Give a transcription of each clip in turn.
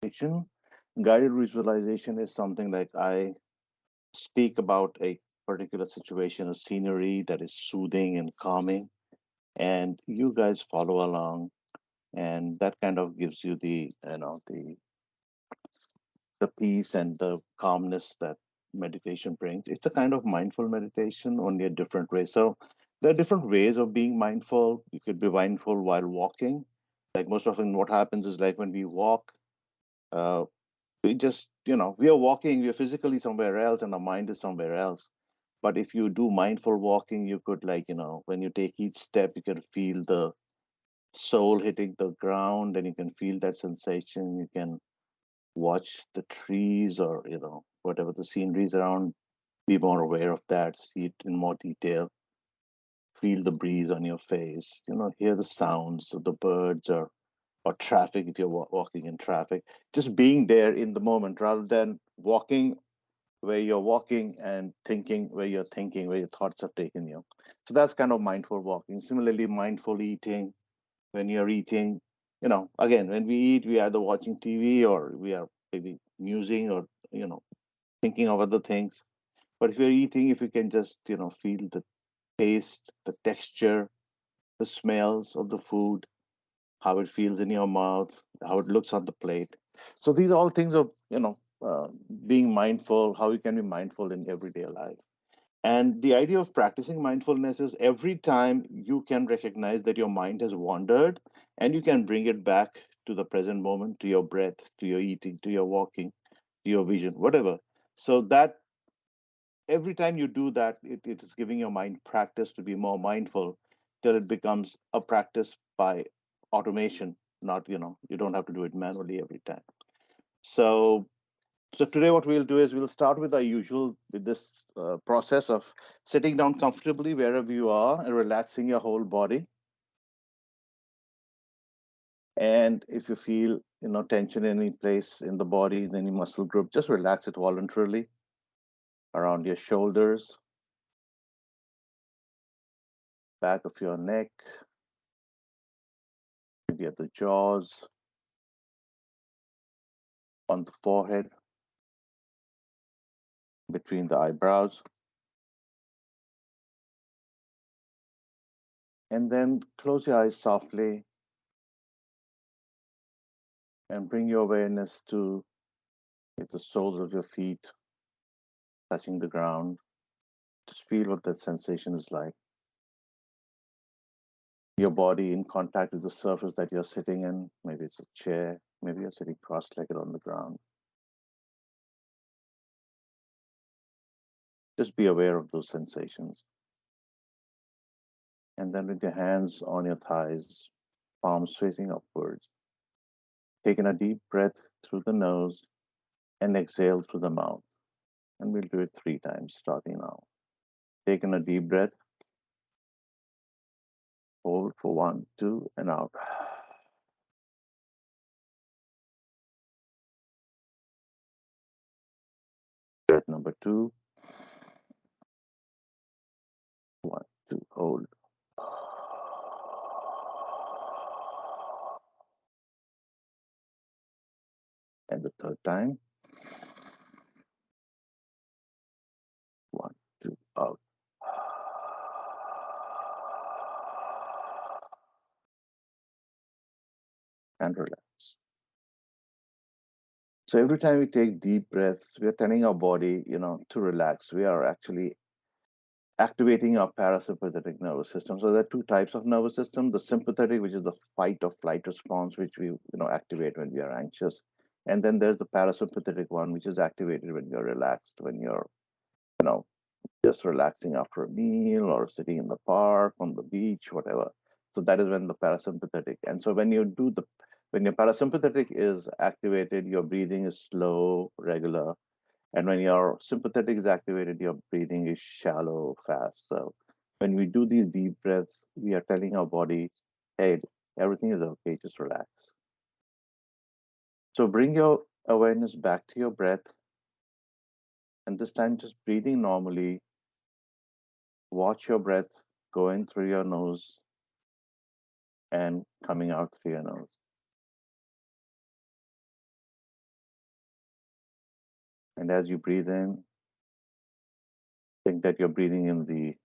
visualization. Guided visualization is something like I speak about a particular situation, a scenery that is soothing and calming, and you guys follow along, and that kind of gives you the peace and the calmness that meditation brings. It's a kind of mindful meditation, only a different way. So there are different ways of being mindful. You could be mindful while walking. Like most often, what happens is like when we walk, uh, we just, we are walking, we are physically somewhere else and our mind is somewhere else. But if you do mindful walking, you could like, when you take each step, you can feel the sole hitting the ground and you can feel that sensation. You can watch the trees or whatever the sceneries around, be more aware of that, see it in more detail, feel the breeze on your face, hear the sounds of the birds or traffic if you're walking in traffic, just being there in the moment rather than walking where you're walking and thinking where you're thinking, where your thoughts have taken you. So that's kind of mindful walking. Similarly, mindful eating. When you're eating, again, when we eat, we are either watching TV or we are maybe musing or, thinking of other things. But if you're eating, if you can just, feel the taste, the texture, the smells of the food, how it feels in your mouth, how it looks on the plate. So these are all things of, being mindful, how you can be mindful in everyday life. And the idea of practicing mindfulness is every time you can recognize that your mind has wandered and you can bring it back to the present moment, to your breath, to your eating, to your walking, to your vision, whatever. So that every time you do that, it is giving your mind practice to be more mindful till it becomes a practice by automation, not, you don't have to do it manually every time. So so today, what we'll do is we'll start with our usual with this process of sitting down comfortably wherever you are and relaxing your whole body. And if you feel tension in any place in the body, in any muscle group, just relax it voluntarily around your shoulders, back of your neck, maybe at the jaws, on the forehead, between the eyebrows, and then close your eyes softly and bring your awareness to the soles of your feet touching the ground. Just feel what that sensation is like. Your body in contact with the surface that you're sitting in. Maybe it's a chair, maybe you're sitting cross-legged on the ground. Just be aware of those sensations. And then with your hands on your thighs, palms facing upwards, taking a deep breath through the nose and exhale through the mouth. And we'll do it 3 times starting now. Taking a deep breath, hold for 1, 2, and out. Breath number 2, 1, 2, hold. And the third time, 1, 2, out. And relax. So every time we take deep breaths, we are telling our body, to relax. We are actually activating our parasympathetic nervous system. So there are 2 types of nervous system: the sympathetic, which is the fight or flight response, which we, activate when we are anxious. And then there's the parasympathetic one, which is activated when you're relaxed, when you're, you know, just relaxing after a meal or sitting in the park, on the beach, whatever. So that is when the parasympathetic. And so when your parasympathetic is activated, your breathing is slow, regular. And when your sympathetic is activated, your breathing is shallow, fast. So when we do these deep breaths, we are telling our body, hey, everything is okay, just relax. So bring your awareness back to your breath. And this time, just breathing normally. Watch your breath going through your nose and coming out through your nose. And as you breathe in, think that you're breathing in the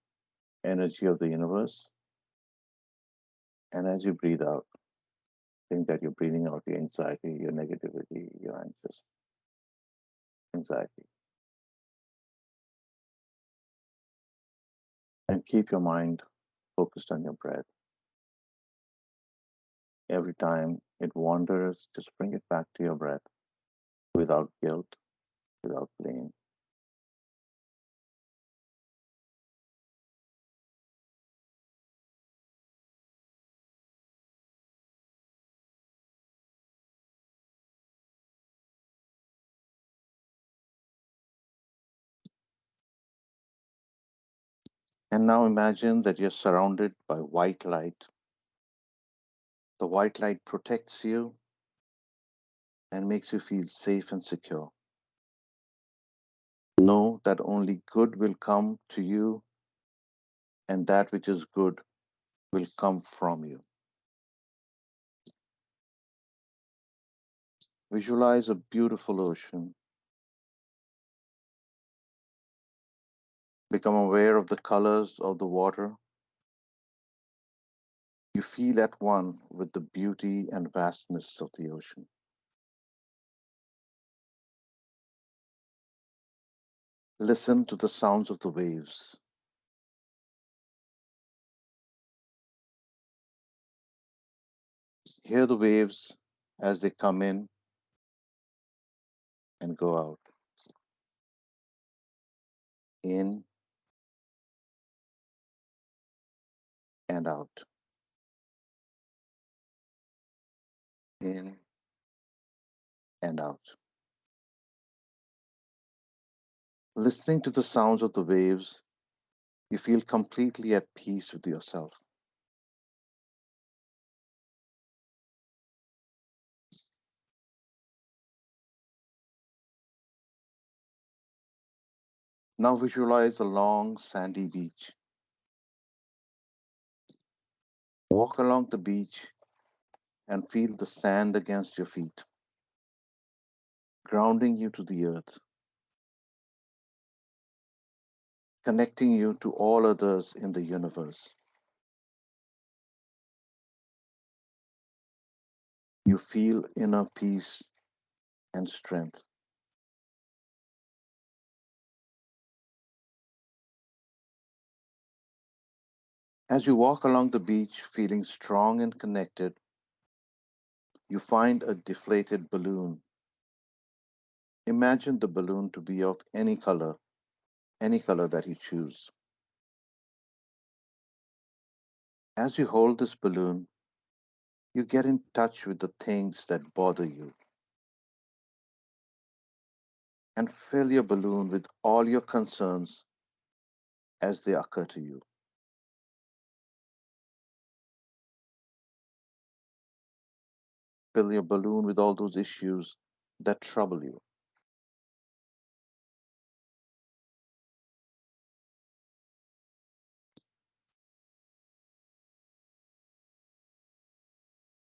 energy of the universe. And as you breathe out, think that you're breathing out your anxiety, your negativity, your anxious anxiety. And keep your mind focused on your breath. Every time it wanders, just bring it back to your breath without guilt, without blame. And now imagine that you're surrounded by white light. The white light protects you and makes you feel safe and secure. Know that only good will come to you and that which is good will come from you. Visualize a beautiful ocean. Become aware of the colors of the water. You feel at one with the beauty and vastness of the ocean. Listen to the sounds of the waves. Hear the waves as they come in and go out, in and out, in and out. Listening to the sounds of the waves, you feel completely at peace with yourself. Now visualize a long sandy beach. Walk along the beach and feel the sand against your feet, grounding you to the earth, connecting you to all others in the universe. You feel inner peace and strength. As you walk along the beach feeling strong and connected, you find a deflated balloon. Imagine the balloon to be of any color that you choose. As you hold this balloon, you get in touch with the things that bother you and fill your balloon with all your concerns as they occur to you. Fill your balloon with all those issues that trouble you.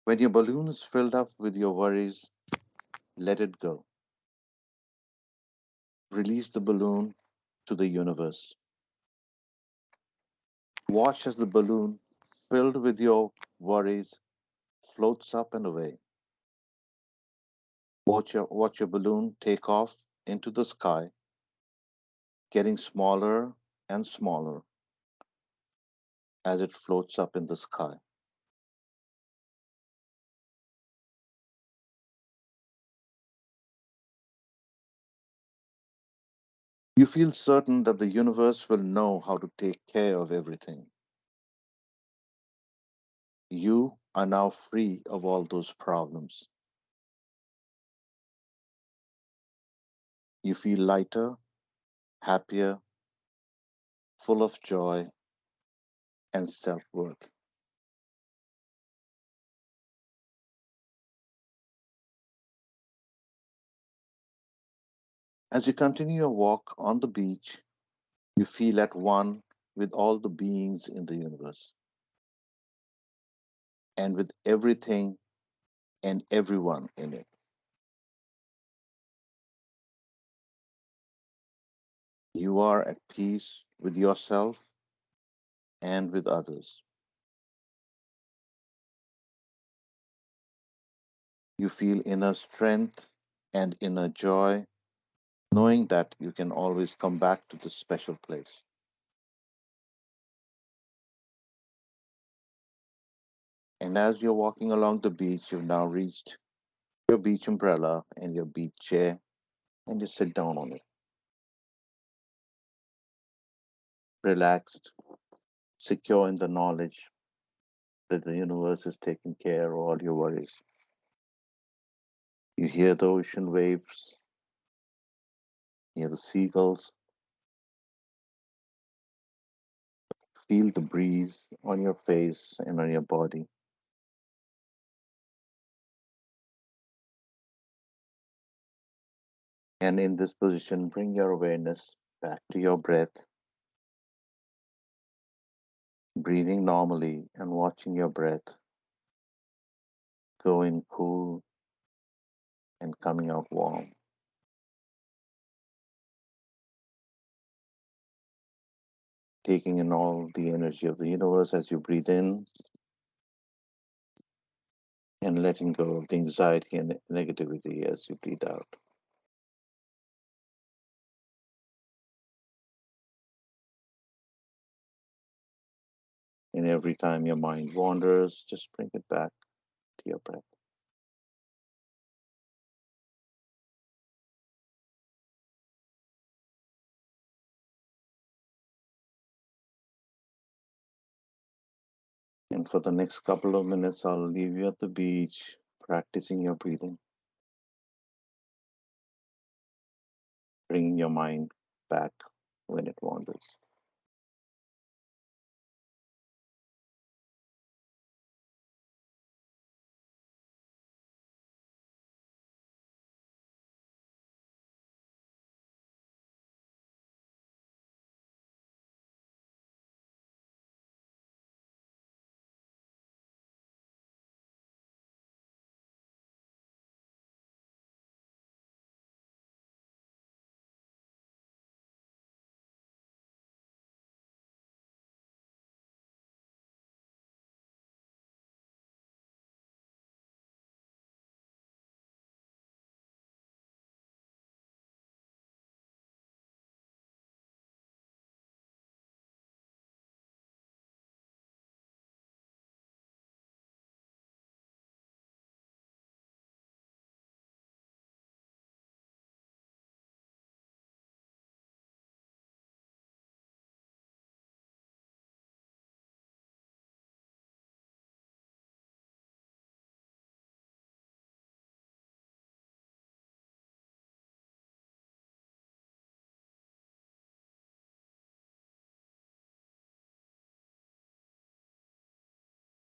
When your balloon is filled up with your worries, let it go. Release the balloon to the universe. Watch as the balloon, filled with your worries, floats up and away. Watch your balloon take off into the sky, getting smaller and smaller as it floats up in the sky. You feel certain that the universe will know how to take care of everything. You are now free of all those problems. You feel lighter, happier, full of joy and self worth. As you continue your walk on the beach, you feel at one with all the beings in the universe and with everything and everyone in it. You are at peace with yourself and with others. You feel inner strength and inner joy, knowing that you can always come back to this special place. And as you're walking along the beach, you've now reached your beach umbrella and your beach chair, and you sit down on it, relaxed, secure in the knowledge that the universe is taking care of all your worries. You hear the ocean waves, hear the seagulls, feel the breeze on your face and on your body. And in this position, bring your awareness back to your breath, breathing normally and watching your breath going cool and coming out warm. Taking in all the energy of the universe as you breathe in and letting go of the anxiety and negativity as you breathe out. And every time your mind wanders, just bring it back to your breath. And for the next couple of minutes, I'll leave you at the beach practicing your breathing, bringing your mind back when it wanders.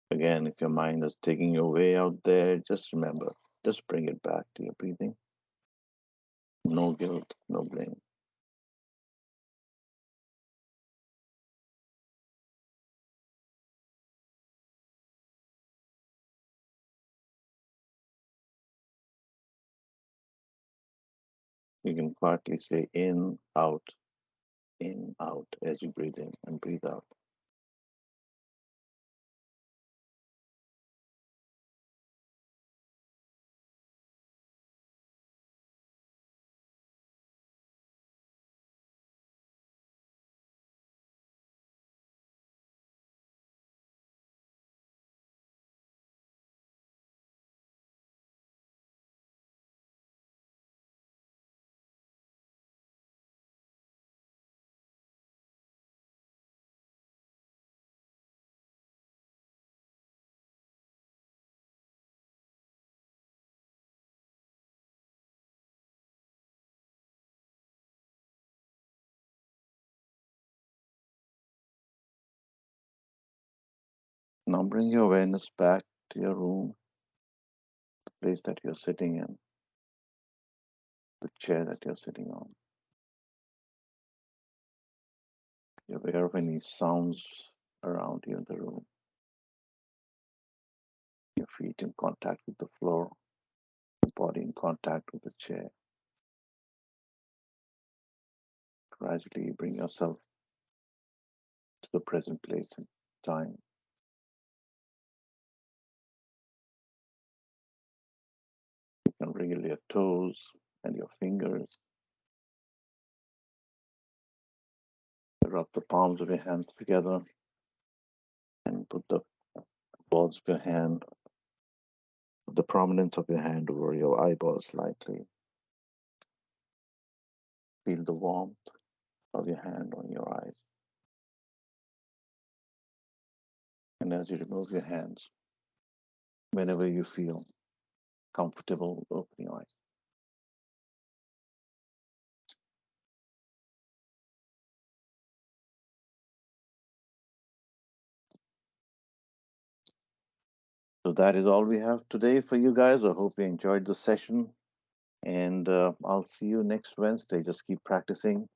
Again, if your mind is taking you way out there, just remember, just bring it back to your breathing. No guilt, no blame. You can quietly say in, out as you breathe in and breathe out. Now bring your awareness back to your room, the place that you're sitting in, the chair that you're sitting on. You're aware of any sounds around you in the room, your feet in contact with the floor, your body in contact with the chair. Gradually bring yourself to the present place and time. You can wriggle your toes and your fingers. Rub the palms of your hands together and put the balls of your hand, the prominence of your hand over your eyeballs slightly. Feel the warmth of your hand on your eyes. And as you remove your hands, whenever you feel comfortable, open your eyes. So that is all we have today for you guys. I hope you enjoyed the session. And I'll see you next Wednesday. Just keep practicing.